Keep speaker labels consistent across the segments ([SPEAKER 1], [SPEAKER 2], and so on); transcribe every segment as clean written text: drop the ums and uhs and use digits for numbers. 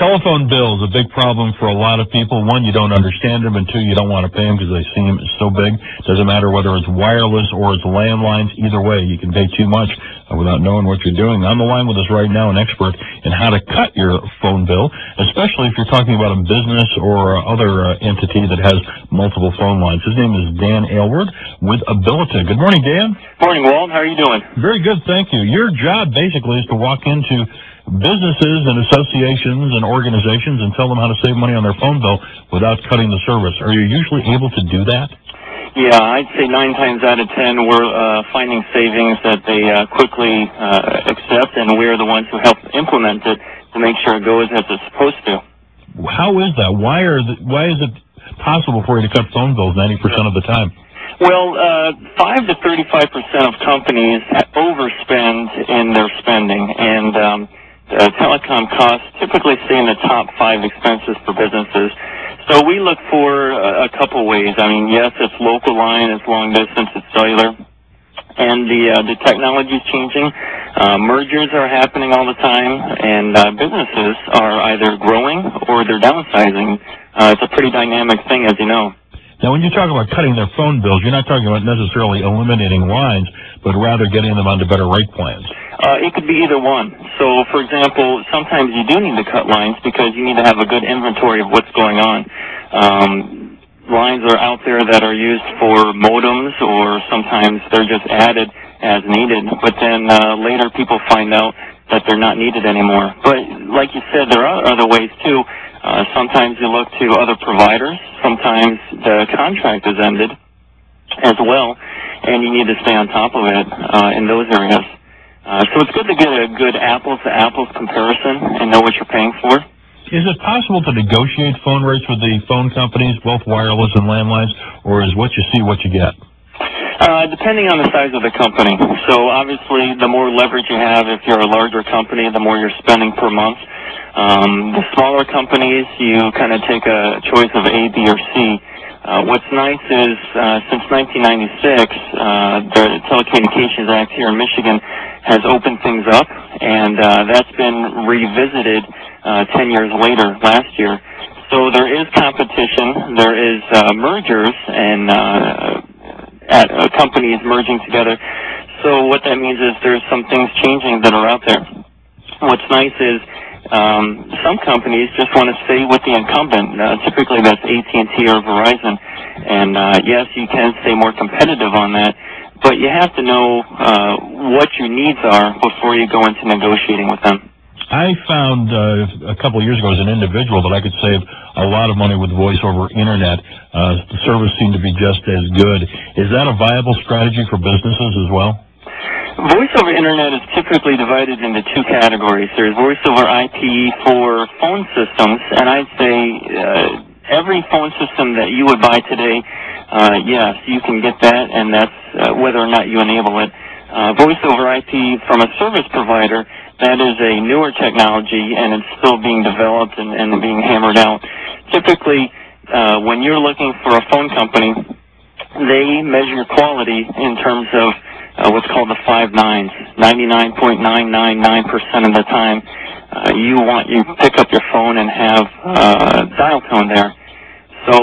[SPEAKER 1] Telephone bills, a big problem for a lot of people. One, you don't understand them, and two, you don't want to pay them because they seem so big. Doesn't matter whether it's wireless or it's landlines. Either way, you can pay too much without knowing what you're doing. On the line with us right now, an expert in how to cut your phone bill, especially if you're talking about a business or other entity that has multiple phone lines. His name is Dan Aylward with Abilita. Good morning, Dan.
[SPEAKER 2] Morning, Walt. How are you doing?
[SPEAKER 1] Very good, thank you. Your job basically is to walk into businesses and associations and organizations and tell them how to save money on their phone bill without cutting the service. Are you usually able to do that?
[SPEAKER 2] Yeah, I'd say 9 times out of 10 we're finding savings that they quickly accept, and we're the ones who help implement it to make sure it goes as it's supposed to.
[SPEAKER 1] How is that? Why is it possible for you to cut phone bills 90% of the time?
[SPEAKER 2] Well, 5 to 35% of companies overspend in their spending, and telecom costs typically stay in the top 5 expenses for businesses. So we look for a couple ways. I mean, yes, it's local line, it's long distance, it's cellular, and the technology is changing. Mergers are happening all the time, and businesses are either growing or they're downsizing. It's a pretty dynamic thing, as you know.
[SPEAKER 1] Now, when you talk about cutting their phone bills, you're not talking about necessarily eliminating lines, but rather getting them onto better rate plans.
[SPEAKER 2] It could be either one. So, for example, sometimes you do need to cut lines because you need to have a good inventory of what's going on. Lines are out there that are used for modems, or sometimes they're just added as needed, but then later people find out that they're not needed anymore. But like you said, there are other ways too. Sometimes you look to other providers. Sometimes the contract is ended as well, and you need to stay on top of it in those areas. So it's good to get a good apples-to-apples comparison and know what you're paying for.
[SPEAKER 1] Is it possible to negotiate phone rates with the phone companies, both wireless and landlines, or is what you see what you get?
[SPEAKER 2] Depending on the size of the company. So obviously, the more leverage you have, if you're a larger company, the more you're spending per month. The smaller companies, you kind of take a choice of A, B, or C. What's nice is, since 1996, the Telecommunications Act here in Michigan has opened things up, and that's been revisited 10 years later, last year. So there is competition, there is mergers, and companies merging together. So what that means is there's some things changing that are out there. What's nice is some companies just want to stay with the incumbent. Typically that's AT&T or Verizon. And yes, you can stay more competitive on that, but you have to know what your needs are before you go into negotiating with them.
[SPEAKER 1] I found a couple of years ago as an individual that I could save a lot of money with voice over internet. The service seemed to be just as good. Is that a viable strategy for businesses as well?
[SPEAKER 2] Voice over internet is typically divided into 2 categories. There's voice over IP for phone systems, and I'd say every phone system that you would buy today, yes, you can get that, and that's whether or not you enable it. Voice over IP from a service provider, that is a newer technology, and it's still being developed and being hammered out. Typically, when you're looking for a phone company, they measure quality in terms of what's called the 5 nines. 99.999% of the time, you pick up your phone and have dial tone there. So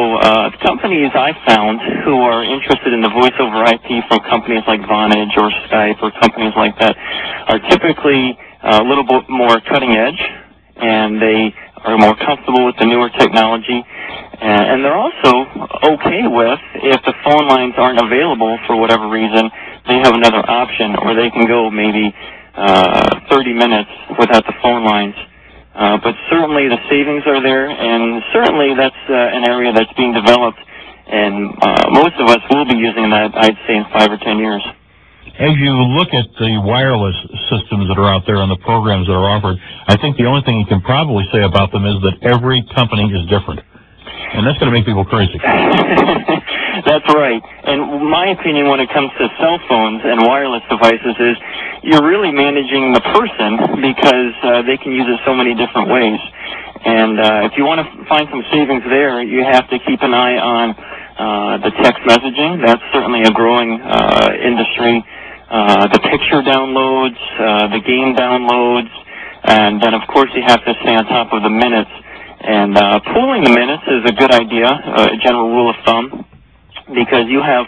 [SPEAKER 2] companies I found who are interested in the voice over IP from companies like Vonage or Skype or companies like that are typically a little bit more cutting edge, and they are more comfortable with the newer technology, and they're also okay with if the phone lines aren't available for whatever reason, they have another option, or they can go maybe 30 minutes without the phone lines. But certainly the savings are there, and certainly that's an area that's being developed, and most of us will be using that, I'd say, in 5 or 10 years.
[SPEAKER 1] As you look at the wireless systems that are out there and the programs that are offered, I think the only thing you can probably say about them is that every company is different. And that's going to make people crazy.
[SPEAKER 2] That's right. And my opinion when it comes to cell phones and wireless devices is you're really managing the person because they can use it so many different ways. And if you want to find some savings there, you have to keep an eye on the text messaging. That's certainly a growing industry. The picture downloads, the game downloads, And then, of course, you have to stay on top of the minutes. And pooling the minutes is a good idea, a general rule of thumb, because you have,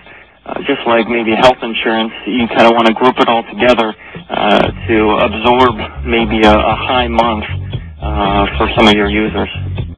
[SPEAKER 2] just like maybe health insurance, you kind of want to group it all together to absorb maybe a high month for some of your users.